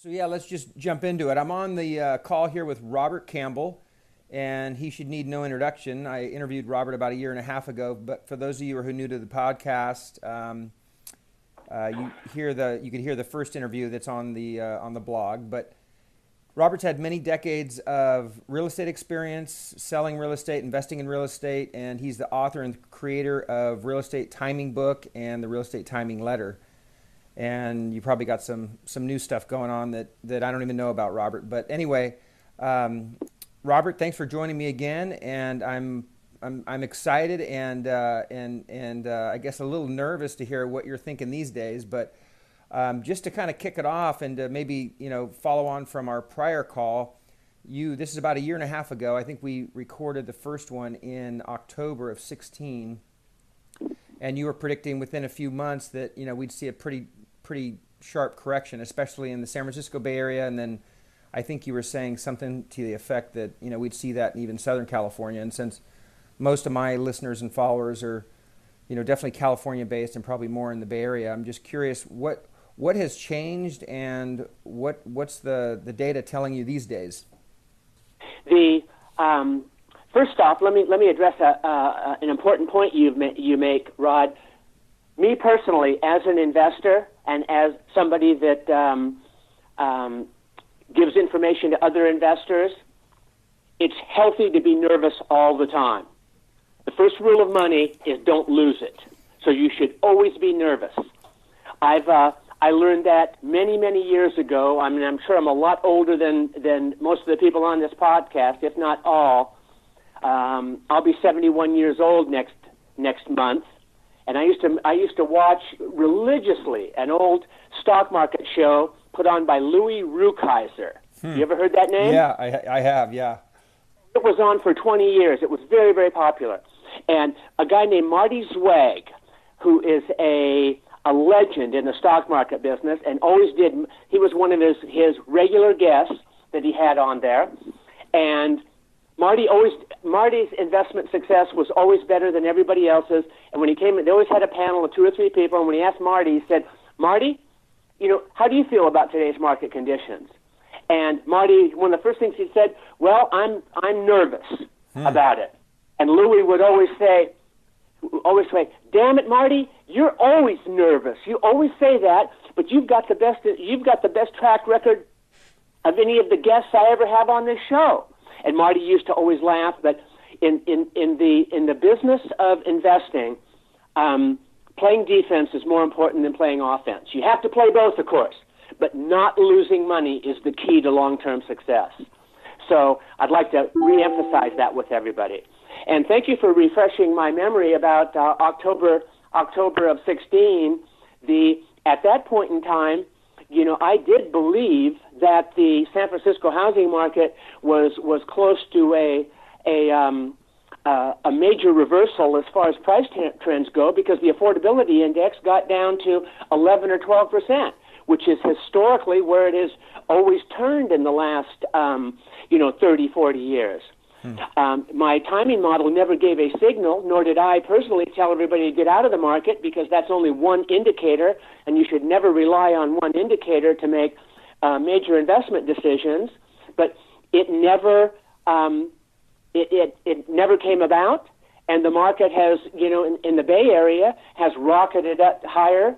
So yeah, let's just jump into it. I'm on the call here with Robert Campbell, and he should need no introduction. I interviewed Robert about a year and a half ago, but for those of you who are new to the podcast, you could hear the first interview that's on the blog. But Robert's had many decades of real estate experience, selling real estate, investing in real estate, and he's the author and creator of Real Estate Timing Book and the Real Estate Timing Letter. And you probably got some new stuff going on that I don't even know about, Robert. But anyway, Robert, thanks for joining me again, and I'm excited and I guess a little nervous to hear what you're thinking these days. But just to kind of kick it off and to maybe follow on from our prior call, this is about a year and a half ago. I think we recorded the first one in October of 2016, and you were predicting within a few months that we'd see a pretty sharp correction, especially in the San Francisco Bay Area, and then I think you were saying something to the effect that we'd see that in even Southern California. And since most of my listeners and followers are definitely California based and probably more in the Bay Area, I'm just curious what has changed and what's the data telling you these days? First off, let me address an important point you make, Rod. Me personally, as an investor and as somebody that gives information to other investors, it's healthy to be nervous all the time. The first rule of money is don't lose it. So you should always be nervous. I learned that many years ago. I mean, I'm sure I'm a lot older than most of the people on this podcast, if not all. I'll be 71 years old next month, and I used to watch religiously an old stock market show put on by Louis Rukeyser. You ever heard that name? Yeah, I have. Yeah. It was on for 20 years. It was very popular, and a guy named Marty Zweig, who is a legend in the stock market business, and he was one of his regular guests that he had on there, and Marty's investment success was always better than everybody else's. And when he came in, they always had a panel of 2 or 3 people. And when he asked Marty, he said, "Marty, how do you feel about today's market conditions?" And Marty, one of the first things he said, "Well, I'm nervous about it." And Louis would always say, "Damn it, Marty, you're always nervous. You always say that, but you've got the best track record of any of the guests I ever have on this show." And Marty used to always laugh, but in the business of investing, playing defense is more important than playing offense. You have to play both, of course, but not losing money is the key to long-term success. So I'd like to reemphasize that with everybody. And thank you for refreshing my memory about October of 16. At that point in time, I did believe that the San Francisco housing market was close to a major reversal as far as price trends go, because the affordability index got down to 11 or 12%, which is historically where it has always turned in the last 30, 40 years. My timing model never gave a signal, nor did I personally tell everybody to get out of the market, because that's only one indicator, and you should never rely on one indicator to make major investment decisions. But it never it never came about, and the market has, in the Bay Area, has rocketed up higher,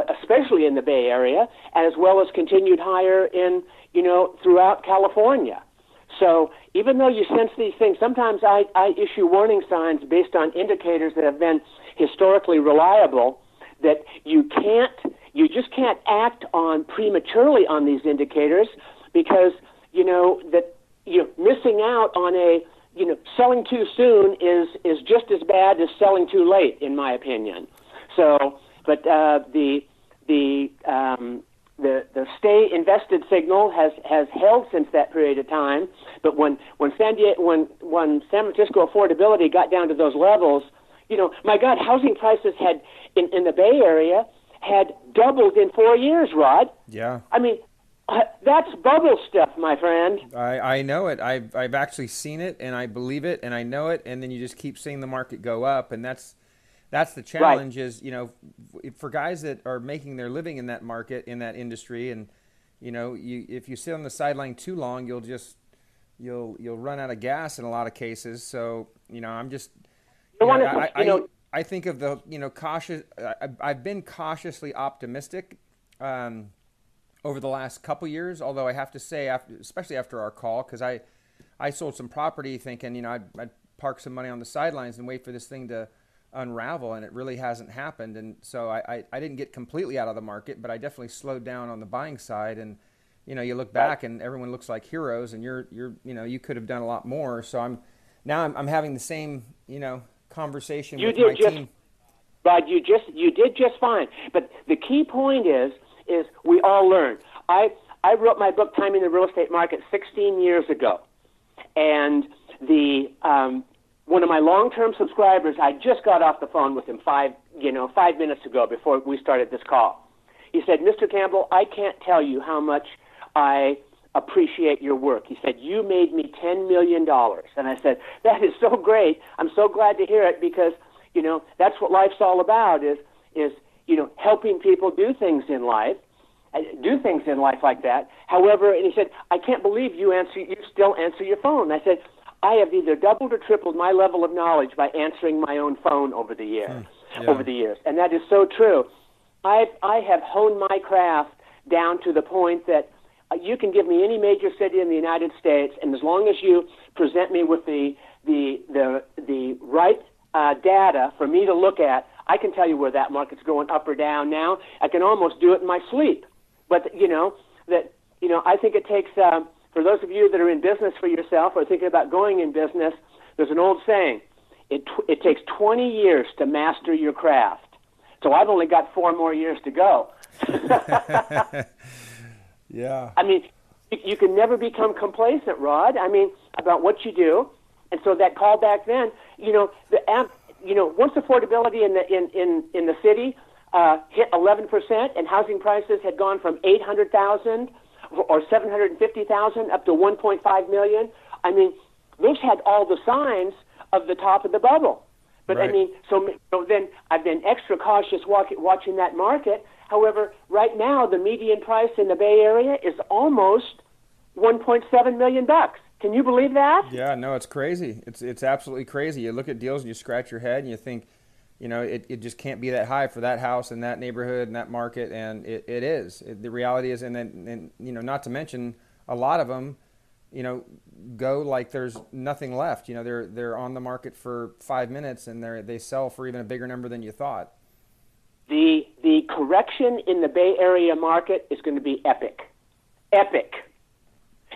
especially in the Bay Area, as well as continued higher in throughout California. So even though you sense these things, sometimes I issue warning signs based on indicators that have been historically reliable, that you just can't act on prematurely on these indicators, because missing out on selling too soon is just as bad as selling too late, in my opinion. So, but the stay invested signal has held since that period of time. But when San Francisco affordability got down to those levels, my God, housing prices had in the Bay Area had doubled in 4 years, Rod. Yeah. I mean, that's bubble stuff, my friend. I know it. I've actually seen it, and I believe it, and I know it, and then you just keep seeing the market go up, and that's the challenge. Right. Is for guys that are making their living in that market, in that industry, and if you sit on the sideline too long, you'll run out of gas in a lot of cases. So, I'm just, I think of the, cautious. I've been cautiously optimistic over the last couple years. Although I have to say, especially after our call, because I sold some property thinking, I'd park some money on the sidelines and wait for this thing to unravel, and it really hasn't happened. And so I didn't get completely out of the market, but I definitely slowed down on the buying side. And you look back and everyone looks like heroes, and you could have done a lot more. So I'm having the same conversation with my team. But you did just fine. But the key point is we all learn. I wrote my book Timing the Real Estate Market 16 years ago, and the one of my long-term subscribers, I just got off the phone with him 5 minutes ago before we started this call. He said, "Mr. Campbell, I can't tell you how much I appreciate your work." He said, "You made me $10 million. And I said, "That is so great. I'm so glad to hear it, because, that's what life's all about is helping people do things in life like that. However," and he said, "I can't believe you still answer your phone." I said, "I have either doubled or tripled my level of knowledge by answering my own phone over the years. And that is so true. I have honed my craft down to the point that you can give me any major city in the United States, and as long as you present me with the right data for me to look at, I can tell you where that market's going up or down now. I can almost do it in my sleep." But I think it takes for those of you that are in business for yourself or thinking about going in business, there's an old saying: it takes 20 years to master your craft. So I've only got 4 more years to go. Yeah. I mean, you can never become complacent, Rod. I mean, about what you do. And so that call back then, once affordability in the city hit 11%, and housing prices had gone from 800,000 or 750,000 up to 1.5 million. I mean, those had all the signs of the top of the bubble. But right. I mean, so then I've been extra cautious watching that market. However, right now the median price in the Bay Area is almost $1.7 million. Can you believe that? Yeah, no, it's crazy. It's absolutely crazy. You look at deals and you scratch your head and you think, it just can't be that high for that house in that neighborhood and that market, and it is. The reality is, and not to mention a lot of them, go like there's nothing left. They're on the market for 5 minutes and they sell for even a bigger number than you thought. The correction in the Bay Area market is going to be epic. Epic.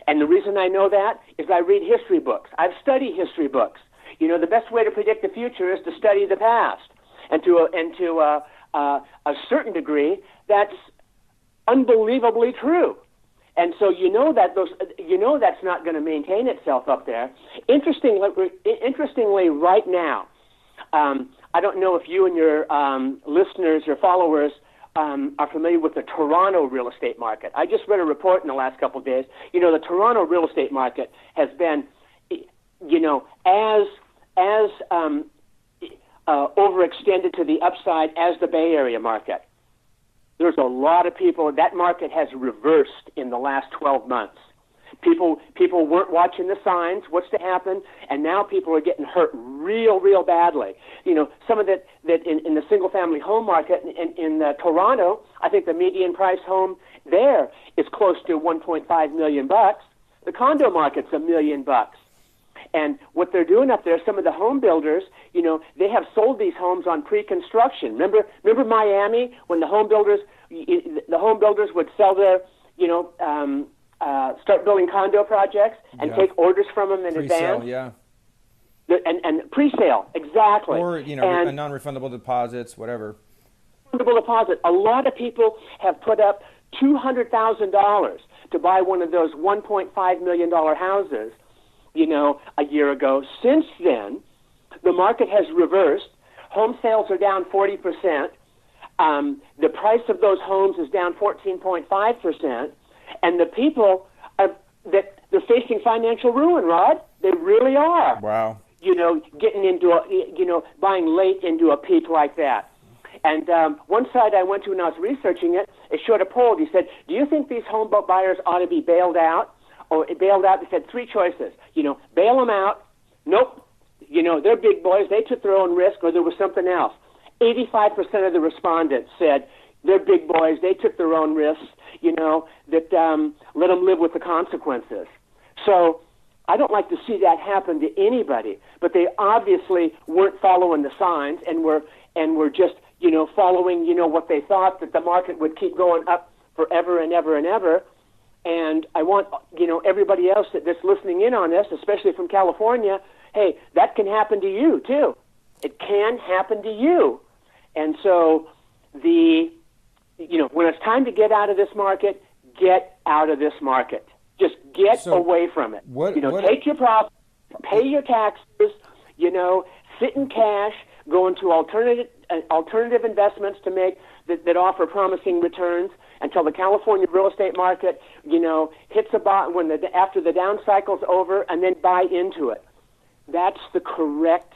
And the reason I know that is I read history books. I've studied history books. The best way to predict the future is to study the past. And to a certain degree, that's unbelievably true. And so that's not going to maintain itself up there. Interestingly, right now, I don't know if you and your listeners or followers are familiar with the Toronto real estate market. I just read a report in the last couple of days. The Toronto real estate market has been, as overextended to the upside as the Bay Area market. There's a lot of people. That market has reversed in the last 12 months. People weren't watching the signs, what's to happen, and now people are getting hurt real badly. Some of that in the single-family home market in Toronto, I think the median price home there is close to $1.5 million. The condo market's $1 million. And what they're doing up there, some of the home builders, they have sold these homes on pre-construction. Remember Miami, when the home builders would sell their, start building condo projects and take orders from them in pre-sale, advance. Yeah. And pre-sale, exactly. Or and non-refundable deposits, whatever. Refundable deposit. A lot of people have put up $200,000 to buy one of those $1.5 million houses. A year ago. Since then, the market has reversed. Home sales are down 40%. The price of those homes is down 14.5%. And the people they're facing financial ruin, Rod. They really are. Wow. Getting into buying late into a peak like that. And one site I went to when I was researching it, it showed a poll. He said, do you think these home buyers ought to be bailed out? Or bailed out, they said three choices. Bail them out. Nope. They're big boys. They took their own risk, or there was something else. 85% of the respondents said they're big boys. They took their own risks, that let them live with the consequences. So I don't like to see that happen to anybody, but they obviously weren't following the signs and were just, following, what they thought, that the market would keep going up forever and ever and ever. And I want, everybody else that's listening in on this, especially from California, hey, that can happen to you too. It can happen to you. And so when it's time to get out of this market, get out of this market. Just get away from it. Take your profit, pay your taxes, sit in cash, go into alternative investments to make that offer promising returns until the California real estate market, hits a bottom after the down cycle's over, and then buy into it. That's the correct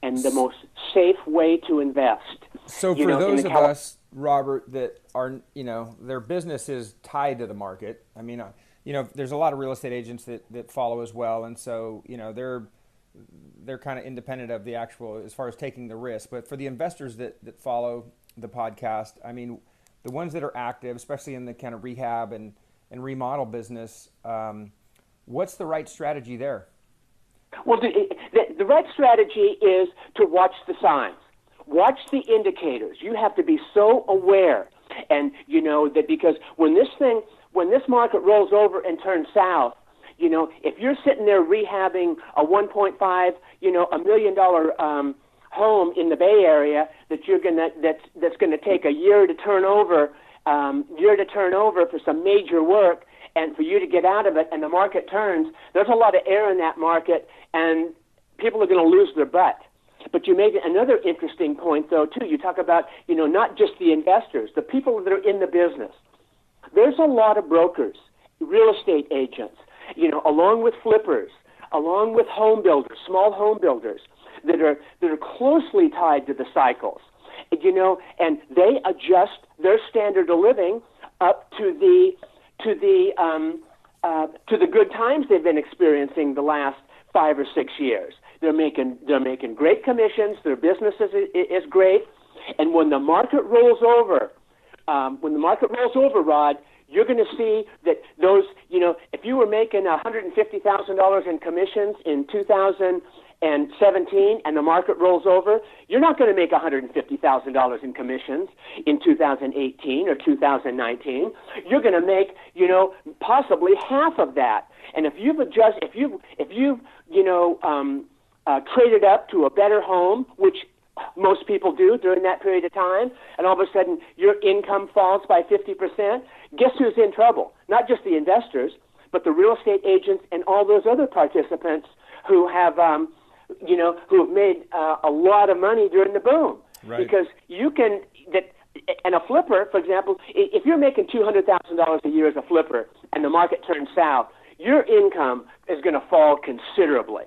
and the most safe way to invest. So for those of us, Robert, that are, their business is tied to the market. I mean, there's a lot of real estate agents that follow as well, and so they're kind of independent of the actual as far as taking the risk. But for the investors that follow the podcast, I mean, the ones that are active, especially in the kind of rehab and remodel business, what's the right strategy there? Well, the right strategy is to watch the signs. Watch the indicators. You have to be so aware. And, that because when this market rolls over and turns south, if you're sitting there rehabbing a $1.5, $1 million home in the Bay Area that's gonna take a year to turn over for some major work, and for you to get out of it, and the market turns, there's a lot of air in that market, and people are going to lose their butt. But you made another interesting point, though, too. You talk about, not just the investors, the people that are in the business. There's a lot of brokers, real estate agents, along with flippers, along with home builders, small home builders, that are closely tied to the cycles, and they adjust their standard of living up to the good times they've been experiencing the last 5 or 6 years. They're making great commissions. Their business is great, and when the market rolls over, Rod, you're going to see that those, if you were making $150,000 in commissions in 2017 and the market rolls over, you're not going to make $150,000 in commissions in 2018 or 2019. You're going to make, possibly half of that. And if you've traded up to a better home, which most people do during that period of time, and all of a sudden your income falls by 50%, guess who's in trouble? Not just the investors, but the real estate agents and all those other participants who have, who have made a lot of money during the boom. Right. Because and a flipper, for example, if you're making $200,000 a year as a flipper and the market turns south, your income is going to fall considerably.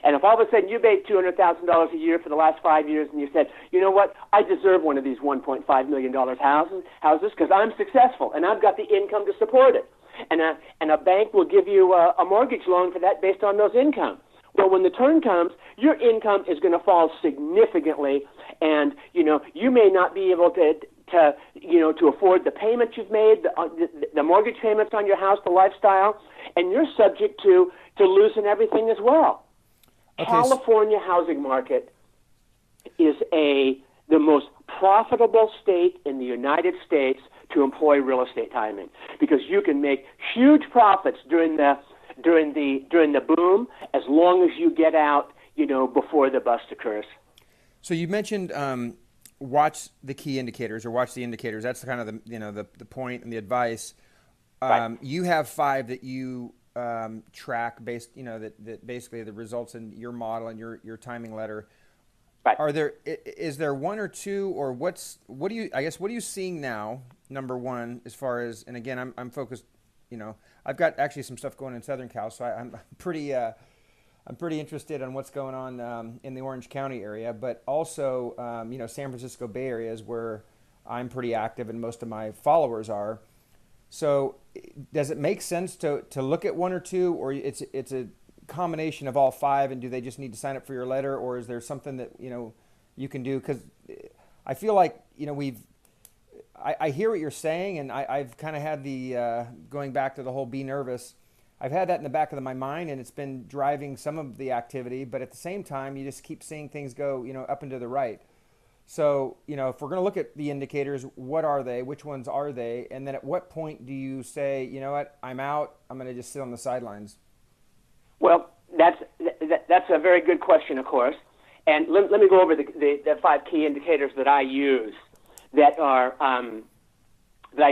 And if all of a sudden you made $200,000 a year for the last 5 years and you said, you know what, I deserve one of these $1.5 million houses because I'm successful and I've got the income to support it. And a bank will give you a mortgage loan for that based on those incomes. Well, when the turn comes, your income is going to fall significantly, and you may not be able to afford the payments you've made, the mortgage payments on your house, the lifestyle, and you're subject to losing everything as well. Okay. California housing market is the most profitable state in the United States to employ real estate timing, because you can make huge profits during the boom as long as you get out, before the bust occurs. So you mentioned watch the key indicators, or watch the indicators. That's kind of the point and the advice. Right. You have 5 that you track based, that basically the results in your model and your timing letter. Right. Is there 1 or 2, or what are you seeing now? Number one, as far as, and again, I'm focused, I've got actually some stuff going in Southern Cal, so I'm I'm pretty interested in what's going on in the Orange County area, but also San Francisco Bay Area is where I'm pretty active and most of my followers are. So does it make sense to look at one or two, or it's a combination of all five, and do they just need to sign up for your letter, or is there something that you can do? Because I feel like I hear what you're saying, and I've kind of had the going back to the whole be nervous. I've had that in the back of my mind, and it's been driving some of the activity. But at the same time, you just keep seeing things go up and to the right. So, if we're going to look at the indicators, what are they? Which ones are they? And then at what point do you say, you know what, I'm out, I'm going to just sit on the sidelines? Well, that's a very good question, of course. And let me go over the five key indicators that I use that I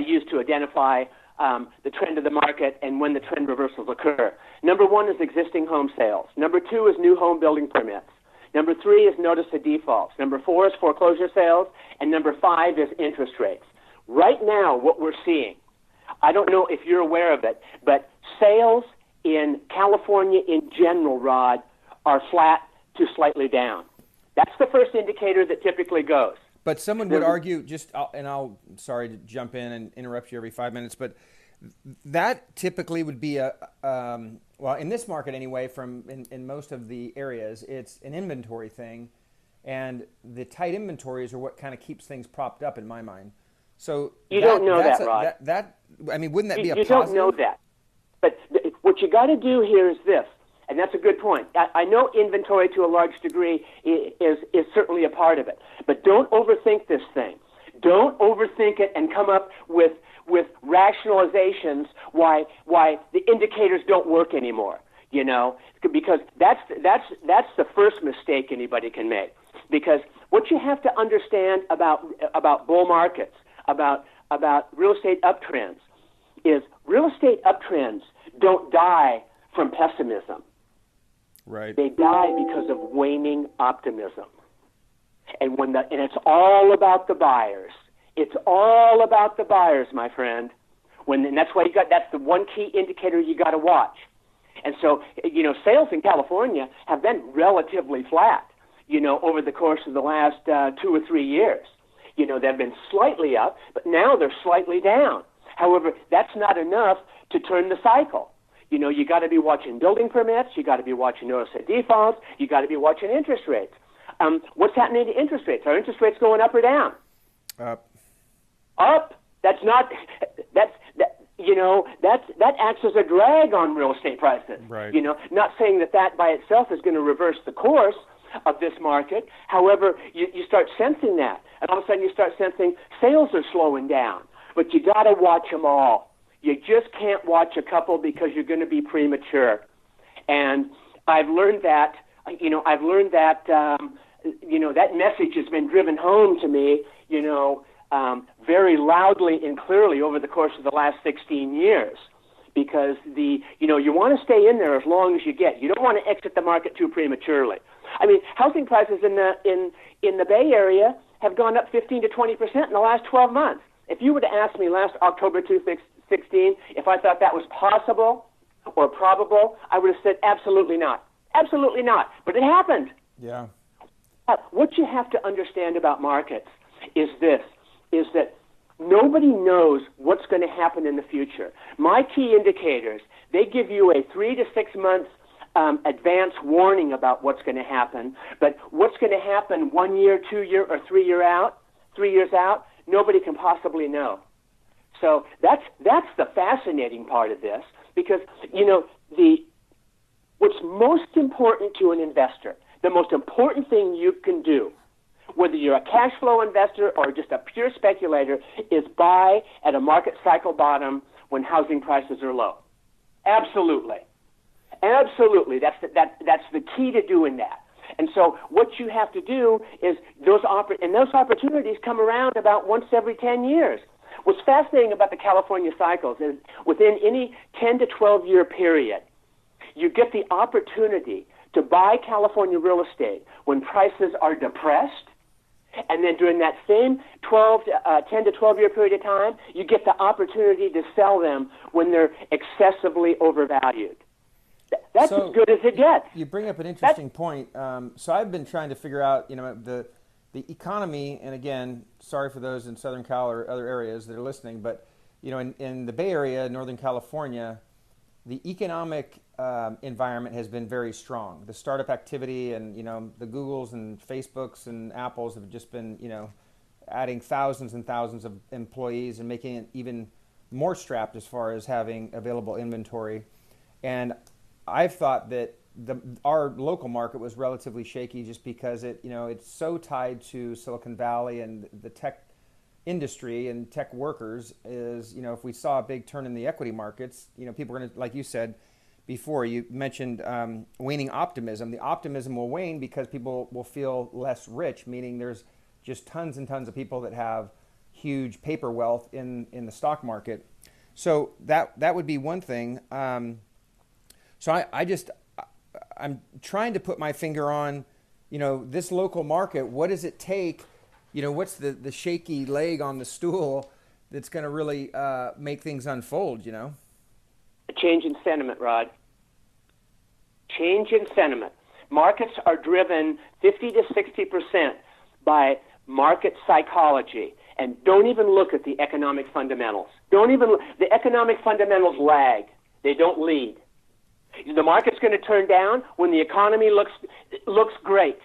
use to identify the trend of the market and when the trend reversals occur. Number one is existing home sales. Number two is new home building permits. Number three is notice of defaults. Number four is foreclosure sales. And number five is interest rates. Right now, what we're seeing, I don't know if you're aware of it, but sales in California in general, Rod, are flat to slightly down. That's the first indicator that typically goes. But someone would argue, I'll sorry to jump in and interrupt you every 5 minutes, but that typically would be well, in this market anyway, in most of the areas, it's an inventory thing, and the tight inventories are what kind of keeps things propped up in my mind. So you don't know that, Rod. Wouldn't that be a positive? You don't know that. But what you got to do here is this, and that's a good point. I know inventory to a large degree is certainly a part of it, but don't overthink this thing. Don't overthink it and come up with rationalizations why the indicators don't work anymore. Because that's the first mistake anybody can make. Because what you have to understand about bull markets, about real estate uptrends, is real estate uptrends don't die from pessimism. Right. They die because of waning optimism. And it's all about the buyers. It's all about the buyers, my friend. And that's why that's the one key indicator you got to watch. And so, sales in California have been relatively flat, over the course of the last 2 or 3 years. They've been slightly up, but now they're slightly down. However, that's not enough to turn the cycle. You got to be watching building permits. You got to be watching notice of defaults. You got to be watching interest rates. What's happening to interest rates? Are interest rates going up or down? Up. Up. That acts as a drag on real estate prices. Right. Not saying that by itself is going to reverse the course of this market. However, you start sensing that, and all of a sudden you start sensing sales are slowing down. But you got to watch them all. You just can't watch a couple because you're going to be premature. And I've learned that. That message has been driven home to me. Very loudly and clearly over the course of the last 16 years, because you want to stay in there as long as you get. You don't want to exit the market too prematurely. I mean, housing prices in the Bay Area have gone up 15 to 20% in the last 12 months. If you would have asked me last October 2016 if I thought that was possible or probable, I would have said absolutely not. Absolutely not. But it happened. Yeah. What you have to understand about markets is that nobody knows what's going to happen in the future. My key indicators, they give you a 3 to 6 months advance warning about what's going to happen. But what's going to happen 1 year, 2 year, or 3 years out, nobody can possibly know. So that's the fascinating part of this, because what's most important to an investor, the most important thing you can do, whether you're a cash flow investor or just a pure speculator, is buy at a market cycle bottom when housing prices are low. Absolutely. Absolutely. That's the key to doing that. And so what you have to do is those opportunities come around about once every 10 years. What's fascinating about the California cycles is within any 10 to 12 year period, you get the opportunity to buy California real estate when prices are depressed. And then during that same 10 to 12 year period of time, you get the opportunity to sell them when they're excessively overvalued. That's as good as it gets. You bring up an interesting point. So I've been trying to figure out, the economy, and again, sorry for those in Southern Cal or other areas that are listening, but in the Bay Area, Northern California, the economic environment has been very strong. The startup activity and the Googles and Facebooks and Apples have just been adding thousands and thousands of employees and making it even more strapped as far as having available inventory. And I've thought that our local market was relatively shaky just because it's so tied to Silicon Valley and the tech industry and tech workers. Is if we saw a big turn in the equity markets, people are going to, like you said before, you mentioned waning optimism. The optimism will wane because people will feel less rich, meaning there's just tons and tons of people that have huge paper wealth in the stock market. So that would be one thing. So I'm trying to put my finger on, this local market. What does it take? What's the shaky leg on the stool that's going to really make things unfold? A change in sentiment, Rod. Change in sentiment. Markets are driven 50 to 60% by market psychology. And don't even look at the economic fundamentals. The economic fundamentals lag. They don't lead. The market's going to turn down when the economy looks great,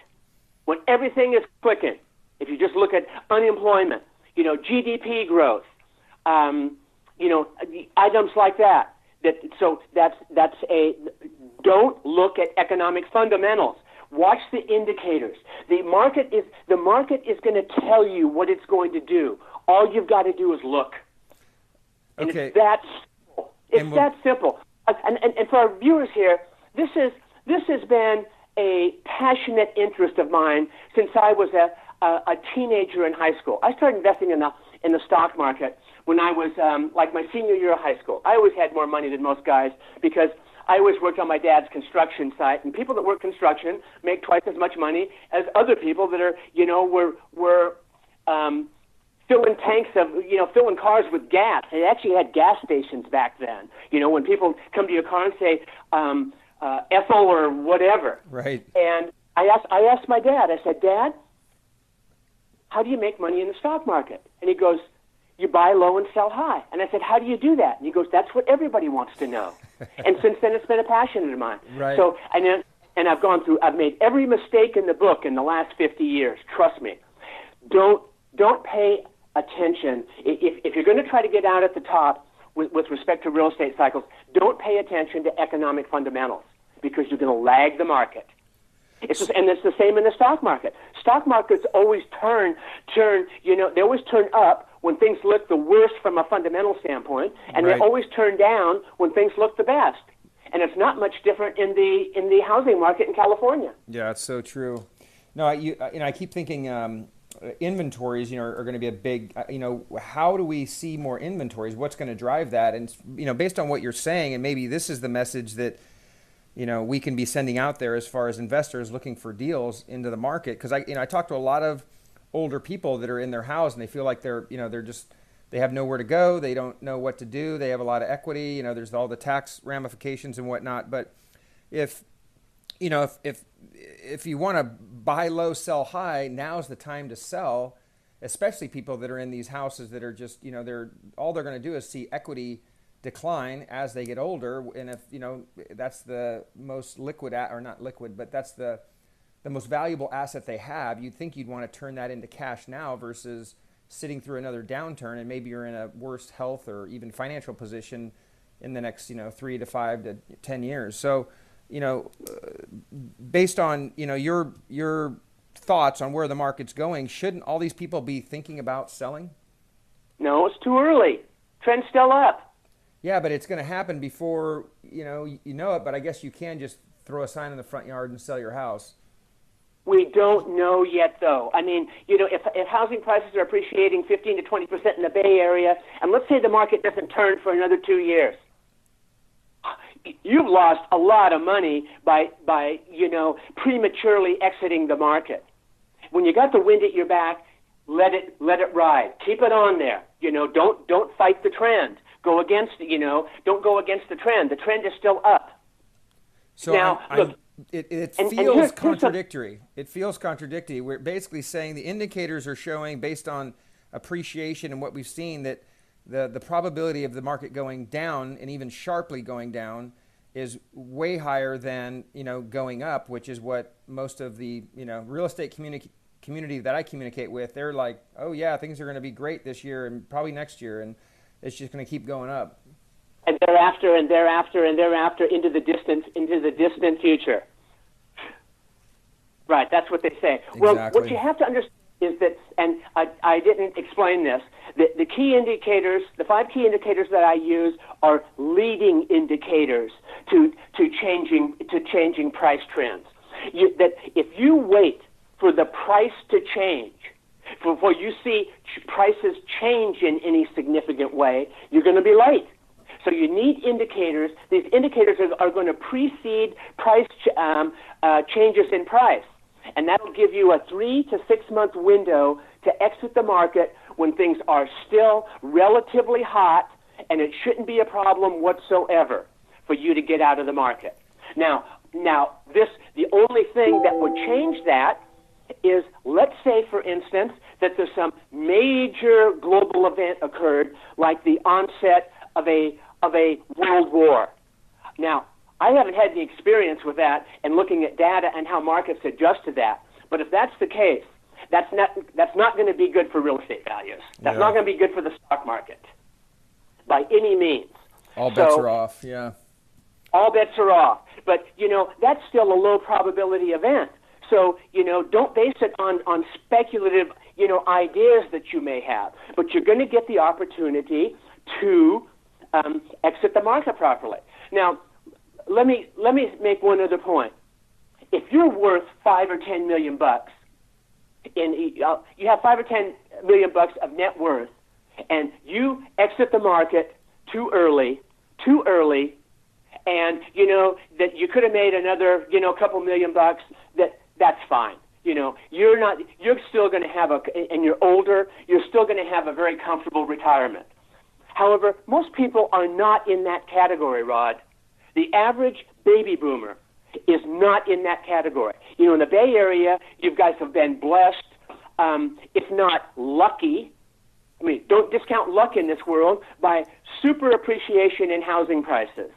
when everything is clicking. If you just look at unemployment, GDP growth, items like that. Don't look at economic fundamentals. Watch the indicators. The market is going to tell you what it's going to do. All you've got to do is look. And okay. It's that simple. That simple. And for our viewers here, this has been a passionate interest of mine since I was a teenager in high school. I started investing in the stock market when I was like my senior year of high school. I always had more money than most guys because I always worked on my dad's construction site, and people that work construction make twice as much money as other people that are were filling tanks of, filling cars with gas. They actually had gas stations back then. When people come to your car and say, Ethel or whatever. Right. And I asked my dad, I said, Dad, how do you make money in the stock market? And he goes, you buy low and sell high. And I said, how do you do that? And he goes, that's what everybody wants to know. And since then, it's been a passion of mine. Right. So, and I've made every mistake in the book in the last 50 years. Trust me. Don't pay attention. If you're going to try to get out at the top with respect to real estate cycles, don't pay attention to economic fundamentals because you're going to lag the market. And it's the same in the stock market. Stock markets always turn, they always turn up when things look the worst from a fundamental standpoint, and right. They always turn down when things look the best. And it's not much different in the housing market in California. Yeah, it's so true. No, I keep thinking inventories, are going to be a big, how do we see more inventories? What's going to drive that? And, based on what you're saying, and maybe this is the message that, we can be sending out there as far as investors looking for deals into the market. Because I talk to a lot of older people that are in their house and they feel like they have nowhere to go. They don't know what to do. They have a lot of equity. There's all the tax ramifications and whatnot. But if you want to buy low, sell high, now's the time to sell, especially people that are in these houses that are just, all they're going to do is see equity decline as they get older. And if, that's the most liquid, or not liquid, but that's the most valuable asset they have, you'd think you'd want to turn that into cash now versus sitting through another downturn, and maybe you're in a worse health or even financial position in the next, 3 to 5 to 10 years. So, based on, your thoughts on where the market's going, shouldn't all these people be thinking about selling? No, it's too early. Trend's still up. Yeah, but it's going to happen before, you know it, but I guess you can just throw a sign in the front yard and sell your house. We don't know yet, though. I mean, if housing prices are appreciating 15 to 20% in the Bay Area, and let's say the market doesn't turn for another 2 years, you've lost a lot of money by prematurely exiting the market. When you got the wind at your back, let it ride. Keep it on there. Don't fight the trend. Don't go against the trend. The trend is still up. So Now, look, it and feels here's contradictory. It feels contradictory. We're basically saying the indicators are showing, based on appreciation and what we've seen, that the probability of the market going down, and even sharply going down, is way higher than going up, which is what most of the real estate community that I communicate with, they're like, oh yeah, things are going to be great this year and probably next year, and it's just going to keep going up. And thereafter, and thereafter, and thereafter, into the distant future. Right, that's what they say. Exactly. Well, what you have to understand is that, and I didn't explain this, the key indicators, the 5 key indicators that I use are leading indicators to changing price trends. That if you wait for the price to change, before you see prices change in any significant way, you're going to be late. So you need indicators. These indicators are going to precede price changes in price. And that will give you a 3 to 6 month window to exit the market when things are still relatively hot, and it shouldn't be a problem whatsoever for you to get out of the market. Now the only thing that would change that is, let's say, for instance, that there's some major global event occurred, like the onset of a world war. Now, I haven't had any experience with that and looking at data and how markets adjust to that. But if that's the case, that's not going to be good for real estate values. That's not going to be good for the stock market by any means. All bets are off, yeah. All bets are off. But, that's still a low probability event. So, don't base it on speculative, ideas that you may have. But you're going to get the opportunity to exit the market properly. Now, let me make one other point. If you're worth $5 or $10 million bucks, you have $5 or $10 million bucks of net worth, and you exit the market too early, and that you could have made another couple million bucks, that's fine. You're still going to have and you're older, you're still going to have a very comfortable retirement. However, most people are not in that category, Rod. The average baby boomer is not in that category. In the Bay Area, you guys have been blessed, if not lucky. I mean, don't discount luck in this world, by super appreciation in housing prices.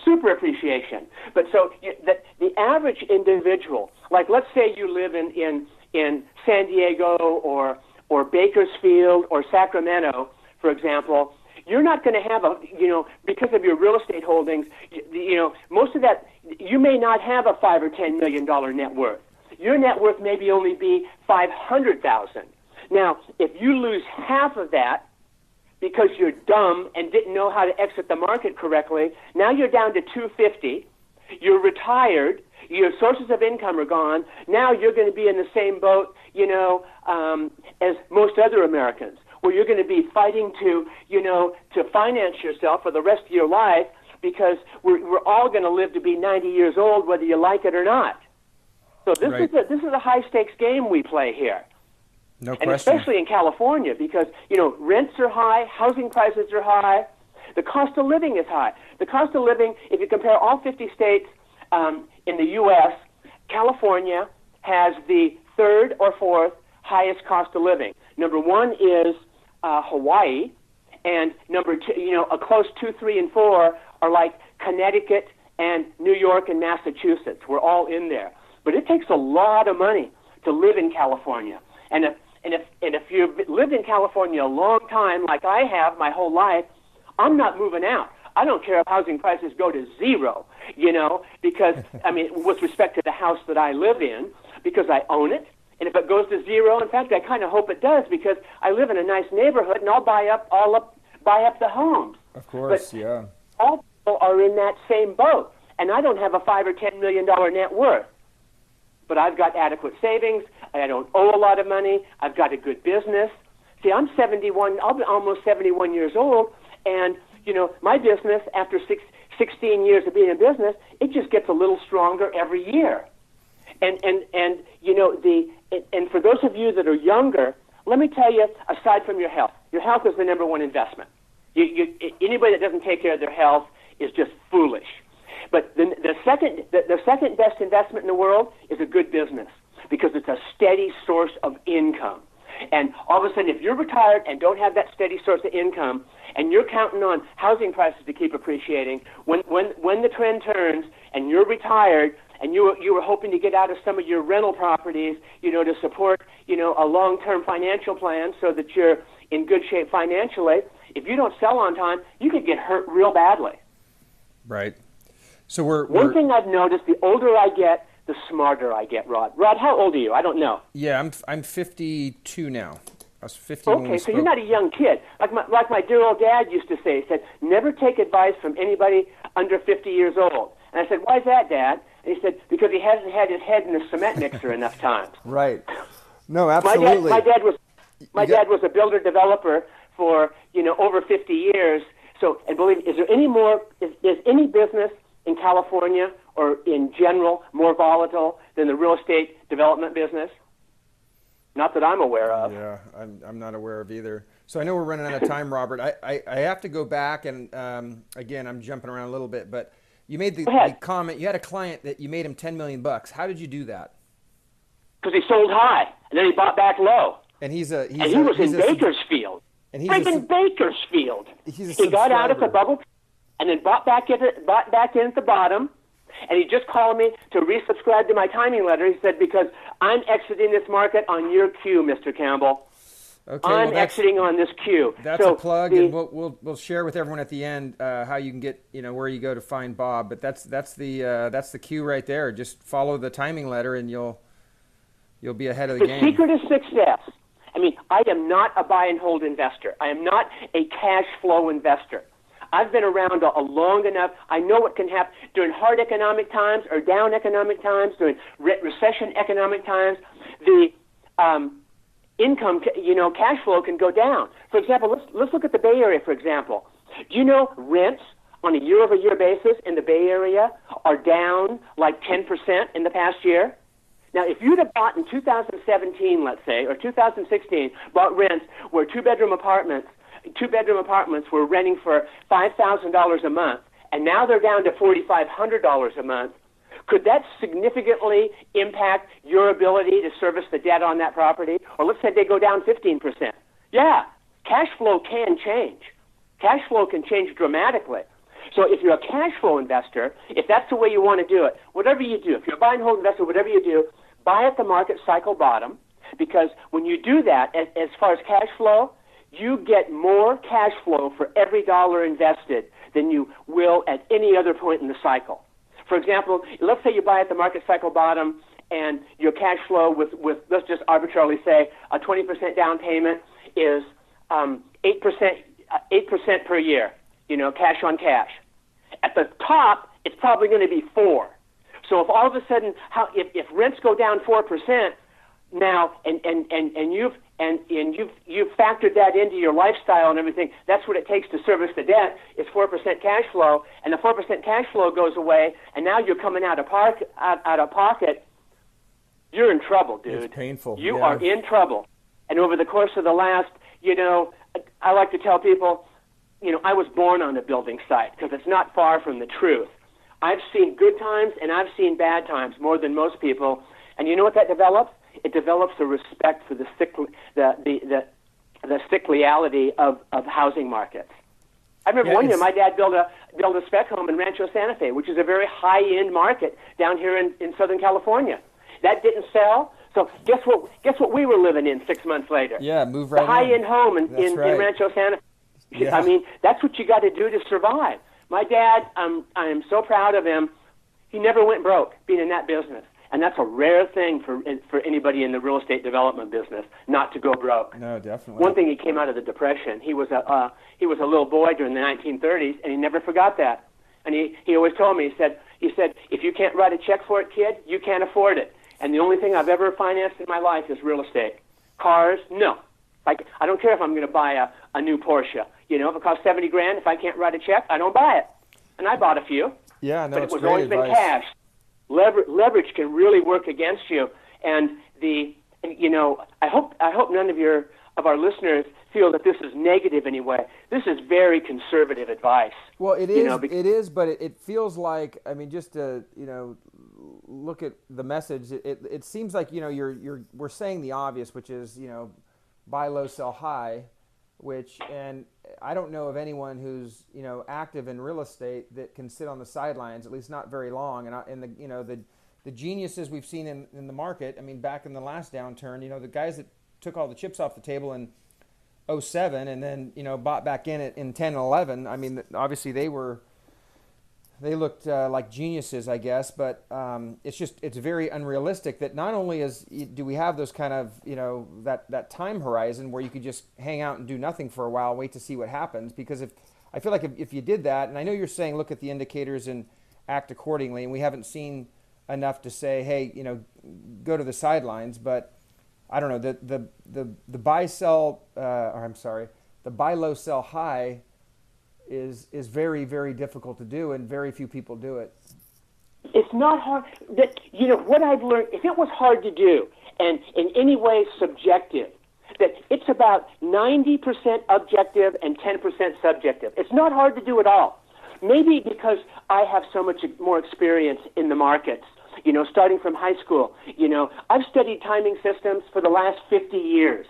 Super appreciation. But so the average individual, like let's say you live in San Diego or Bakersfield or Sacramento, for example, you're not going to have because of your real estate holdings, most of that, you may not have a $5 or $10 million net worth. Your net worth maybe only be $500,000. Now, if you lose half of that because you're dumb and didn't know how to exit the market correctly, now you're down to $250. You're retired. Your sources of income are gone. Now you're going to be in the same boat, as most other Americans, where you're going to be fighting to finance yourself for the rest of your life, because we're all going to live to be 90 years old, whether you like it or not. So this is a high stakes game we play here. No and question. Especially in California, because rents are high, housing prices are high, the cost of living is high. The cost of living, if you compare all 50 states in the U.S., California has the 3rd or 4th highest cost of living. Number 1 is Hawaii, and number 2, a close 2, 3, and 4 are like Connecticut and New York and Massachusetts. We're all in there. But it takes a lot of money to live in California. And if you've lived in California a long time, like I have my whole life, I'm not moving out. I don't care if housing prices go to 0, because, with respect to the house that I live in, because I own it. And if it goes to 0, in fact, I kind of hope it does, because I live in a nice neighborhood, and I'll buy up the homes. Of course, but yeah. All people are in that same boat, and I don't have a $5 or $10 million net worth. But I've got adequate savings. I don't owe a lot of money. I've got a good business. See, I'm 71. I'll be almost 71 years old, and my business, after 16 years of being in business, it just gets a little stronger every year. And for those of you that are younger, let me tell you, aside from your health is the number 1 investment. Anybody that doesn't take care of their health is just foolish. But the the second best investment in the world is a good business, because it's a steady source of income. And all of a sudden, if you're retired and don't have that steady source of income, and you're counting on housing prices to keep appreciating, when the trend turns and you're retired and you were hoping to get out of some of your rental properties, to support, a long-term financial plan so that you're in good shape financially, if you don't sell on time, you could get hurt real badly. Right. So One thing I've noticed, the older I get, the smarter I get, Rod. Rod, how old are you? I don't know. Yeah, I'm 52 now. I was 50 when we Okay, so spoke. you're not a young kid. Like my dear old dad used to say, he said, never take advice from anybody under 50 years old. And I said, why is that, Dad? And he said, because he hasn't had his head in a cement mixer enough times. Right. No, absolutely. My dad was a builder developer for over 50 years. So, and believe me, is any business in California or in general more volatile than the real estate development business? Not that I'm aware of. Yeah, I'm not aware of either. So I know we're running out of time, Robert. I have to go back, and again, I'm jumping around a little bit, but you made the comment, you had a client that you made him $10 million. How did you do that? Because he sold high, and then he bought back low. And he was in Bakersfield. And he's freaking Bakersfield. He got out of the bubble and then bought back in at the bottom. And he just called me to resubscribe to my timing letter. He said, because I'm exiting this market on your cue, Mr. Campbell. Okay, I'm exiting on this cue. That's a plug, and we'll share with everyone at the end how you can get where you go to find Bob. But that's the cue right there. Just follow the timing letter, and you'll be ahead of the game. The secret of success. I mean, I am not a buy and hold investor. I am not a cash flow investor. I've been around long enough. I know what can happen during hard economic times or down economic times, during recession economic times. The income, cash flow can go down. For example, let's look at the Bay Area, for example. Do you know rents on a year-over-year basis in the Bay Area are down like 10% in the past year? Now, if you'd have bought in 2017, let's say, or 2016, bought rents where two-bedroom apartments were renting for $5,000 a month, and now they're down to $4,500 a month, could that significantly impact your ability to service the debt on that property? Or let's say they go down 15%. Yeah, cash flow can change. Cash flow can change dramatically. So if you're a cash flow investor, if that's the way you want to do it, whatever you do, if you're a buy and hold investor, whatever you do, buy at the market cycle bottom, because when you do that, as far as cash flow, you get more cash flow for every dollar invested than you will at any other point in the cycle. For example, let's say you buy at the market cycle bottom and your cash flow with let's just arbitrarily say a 20% down payment is 8% per year, cash on cash. At the top, it's probably going to be 4%. So if all of a sudden, if rents go down 4% now, and you've factored that into your lifestyle and everything, that's what it takes to service the debt is 4% cash flow, and the 4% cash flow goes away, and now you're coming out of pocket. You're in trouble, dude. It's painful. You are in trouble. And over the course of the last, I like to tell people, I was born on a building site because it's not far from the truth. I've seen good times and I've seen bad times more than most people. And you know what that develops? It develops a respect for the cyclicality of housing markets. I remember one year my dad built a spec home in Rancho Santa Fe, which is a very high-end market down here in Southern California. That didn't sell. So guess what we were living in 6 months later? Yeah, move right in. The high-end home in Rancho Santa Fe. Yeah. I mean, that's what you got to do to survive. My dad, I am so proud of him. He never went broke being in that business. And that's a rare thing for anybody in the real estate development business, not to go broke. No, definitely. One thing, he came out of the Depression. He was a little boy during the 1930s, and he never forgot that. And he always told me, he said, if you can't write a check for it, kid, you can't afford it. And the only thing I've ever financed in my life is real estate. Cars, no. Like, I don't care if I'm going to buy a new Porsche. If it costs $70,000, if I can't write a check, I don't buy it. And I bought a few. Yeah, no, but it's it was great always advice. been cash. Leverage can really work against you. And I hope none of our listeners feel that this is negative anyway. this is very conservative advice. Well, it is. It is, but it feels like, I mean, just to look at the message. It seems like we're saying the obvious, which is buy low, sell high, and I don't know of anyone who's active in real estate that can sit on the sidelines, at least not very long. And the geniuses we've seen in the market. I mean, back in the last downturn, the guys that took all the chips off the table in '07 and then bought back in 10 and 11. I mean, obviously they looked like geniuses, I guess, but it's very unrealistic that not only do we have those kind of that time horizon where you could just hang out and do nothing for a while, wait to see what happens, because I feel like if you did that, and I know you're saying look at the indicators and act accordingly, and we haven't seen enough to say, hey, go to the sidelines, but I don't know, the buy low, sell high is very, very difficult to do, and very few people do it. It's not hard. What I've learned, if it was hard to do and in any way subjective, that it's about 90% objective and 10% subjective. It's not hard to do at all. Maybe because I have so much more experience in the markets, starting from high school. I've studied timing systems for the last 50 years.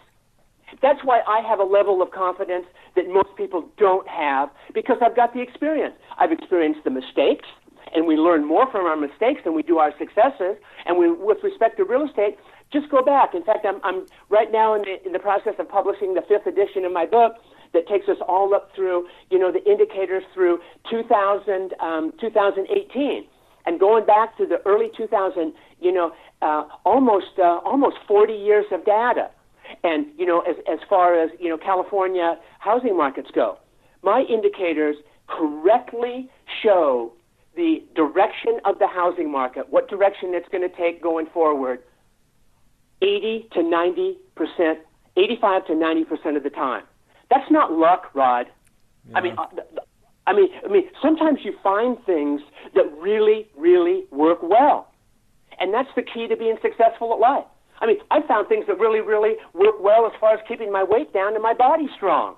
That's why I have a level of confidence that most people don't have, because I've got the experience. I've experienced the mistakes, and we learn more from our mistakes than we do our successes. And with respect to real estate, just go back. In fact, I'm right now in the process of publishing the 5th edition of my book that takes us all up through, the indicators through 2018. And going back to the early 2000, almost 40 years of data. And, as far as, California housing markets go, my indicators correctly show the direction of the housing market, what direction it's going to take going forward, 85 to 90% of the time. That's not luck, Rod. Yeah. I mean, sometimes you find things that really, really work well. And that's the key to being successful at life. I mean, I found things that really, really work well as far as keeping my weight down and my body strong.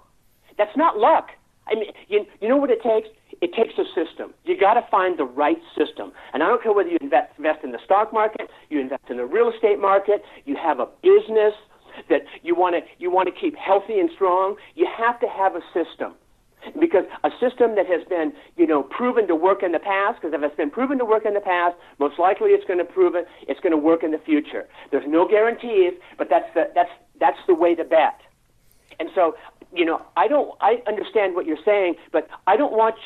That's not luck. I mean, you know what it takes? It takes a system. You got to find the right system. And I don't care whether you invest in the stock market, you invest in the real estate market, you have a business that you want to keep healthy and strong. You have to have a system. Because a system that has been, proven to work in the past, because if it's been proven to work in the past, most likely it's going to work in the future. There's no guarantees, but that's the way to bet. And so, I understand what you're saying, but I don't want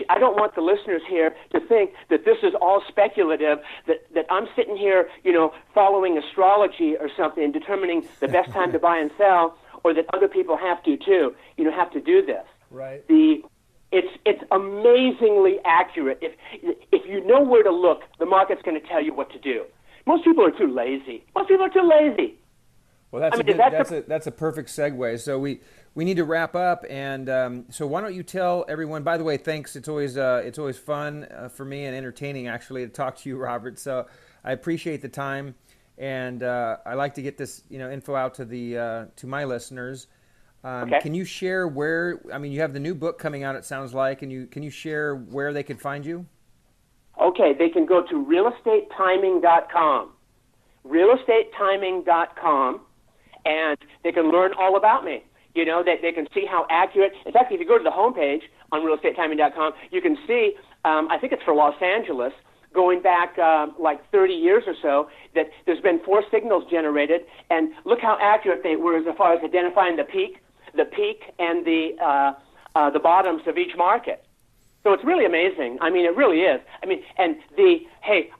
the listeners here to think that this is all speculative, that I'm sitting here, following astrology or something, determining the best time to buy and sell, or that other people have to too, have to do this. Right. It's amazingly accurate. If you know where to look, the market's going to tell you what to do. Most people are too lazy. Well, that's a perfect segue. So we need to wrap up, and so why don't you tell everyone? By the way, thanks. It's always fun for me and entertaining actually to talk to you, Robert. So I appreciate the time, and I like to get this info out to my listeners. Okay. Can you share where? I mean, you have the new book coming out. It sounds like, and can you share where they could find you? Okay, they can go to realestatetiming.com, realestatetiming.com, and they can learn all about me. They can see how accurate. In fact, if you go to the homepage on realestatetiming.com, you can see. I think it's for Los Angeles, going back like 30 years or so, that there's been 4 signals generated, and look how accurate they were as far as identifying the peak and the bottoms of each market. So it's really amazing. I mean, it really is. I mean, and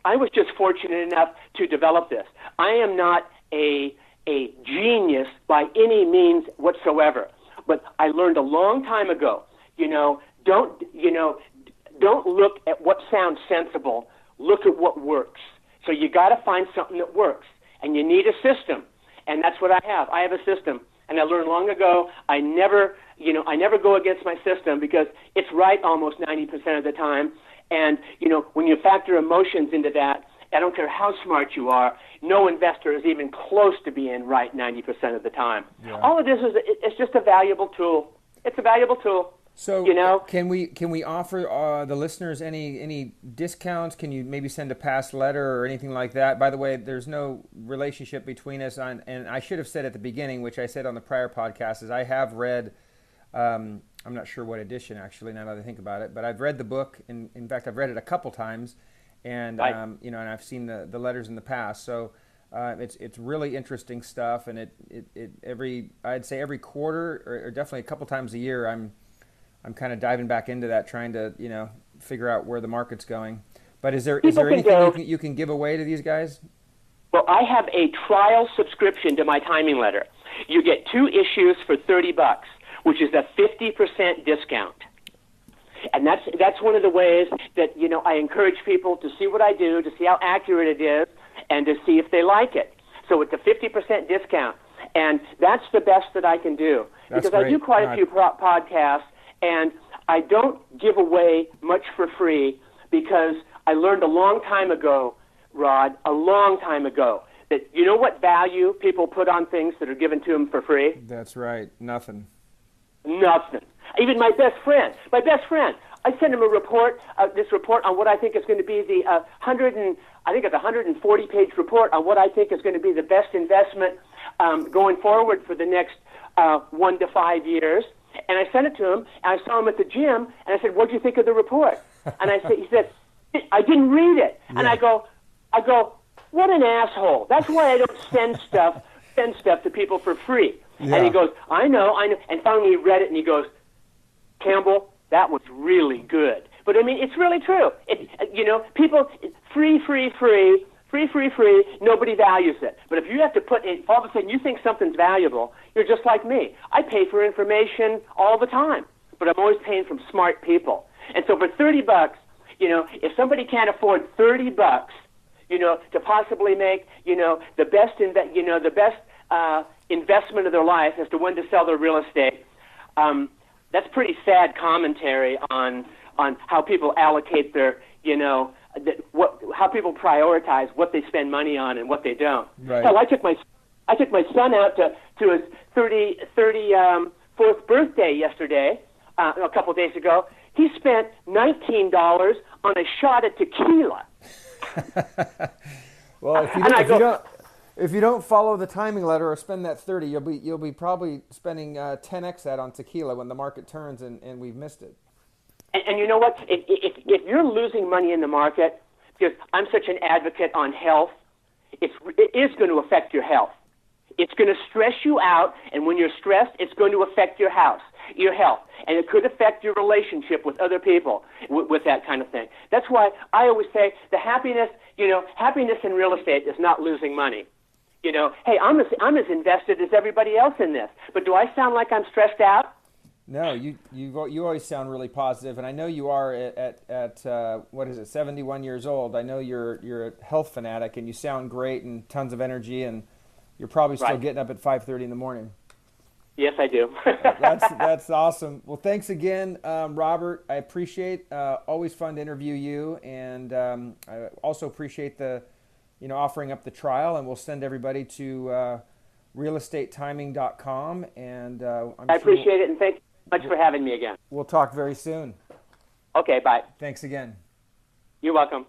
I was just fortunate enough to develop this. I am not a genius by any means whatsoever, but I learned a long time ago. Don't look at what sounds sensible. Look at what works. So you got to find something that works, and you need a system, and that's what I have. I have a system, and I learned long ago. I never go against my system because it's right almost 90% of the time. And when you factor emotions into that, I don't care how smart you are, no investor is even close to being right 90% of the time. Yeah. All it is it's just a valuable tool. It's a valuable tool. So You know, can we offer the listeners any discounts? Can you maybe send a past letter or anything like that? By the way, there's no relationship between us, and I should have said at the beginning, which I said on the prior podcast, is I have read. I'm not sure what edition actually. Now that I think about it, but I've read the book. In fact, I've read it a couple times, and Right. and I've seen the letters in the past. So it's really interesting stuff, and I'd say every quarter or definitely a couple times a year I'm kind of diving back into that, trying to, figure out where the market's going. But is there People can anything you can give away to these guys? Well, I have a trial subscription to my timing letter. You get 2 issues for $30, which is a 50% discount. And that's one of the ways that, I encourage people to see what I do, to see how accurate it is, and to see if they like it. So it's a 50% discount. And that's the best that I can do. That's because great. I do quite a few podcasts, and I don't give away much for free because I learned a long time ago, Rod, that you know what value people put on things that are given to them for free? That's right. Nothing. Nothing. Even my best friend, I sent him this report on what I think is going to be the 140-page report on what I think is going to be the best investment going forward for the next 1 to 5 years. And I sent it to him, and I saw him at the gym, and I said, "What do you think of the report?" And he said, "I didn't read it." Yeah. And I go, "What an asshole! That's why I don't send stuff to people for free." Yeah. And he goes, "I know." And finally he read it, and he goes, "Campbell, that was really good." But I mean, it's really true. People free. Nobody values it. But if you have to put in, all of a sudden you think something's valuable, you're just like me. I pay for information all the time, but I'm always paying from smart people. And so for $30, if somebody can't afford $30, to possibly make, the best investment of their life as to when to sell their real estate, that's pretty sad commentary on how people allocate their, how people prioritize what they spend money on and what they don't. Right. Hell, I took my son out to his 34th birthday yesterday, a couple of days ago. He spent $19 on a shot of tequila. Well, if you don't follow the timing letter or spend that 30, you'll be probably spending 10x that on tequila when the market turns and we've missed it. And you know what? If you're losing money in the market, because I'm such an advocate on health, it is going to affect your health. It's going to stress you out, and when you're stressed, it's going to affect your health, and it could affect your relationship with other people with that kind of thing. That's why I always say the happiness in real estate is not losing money. Hey, I'm as invested as everybody else in this, but do I sound like I'm stressed out? No, you always sound really positive, and I know you are at 71 years old. I know you're a health fanatic, and you sound great and tons of energy, and you're probably still getting up at 5:30 in the morning. Yes, I do. That's awesome. Well, thanks again, Robert. I appreciate. Always fun to interview you, and I also appreciate the, offering up the trial, and we'll send everybody to realestatetiming.com, and I appreciate it, and thank you much for having me again. We'll talk very soon. Okay, bye. Thanks again. You're welcome.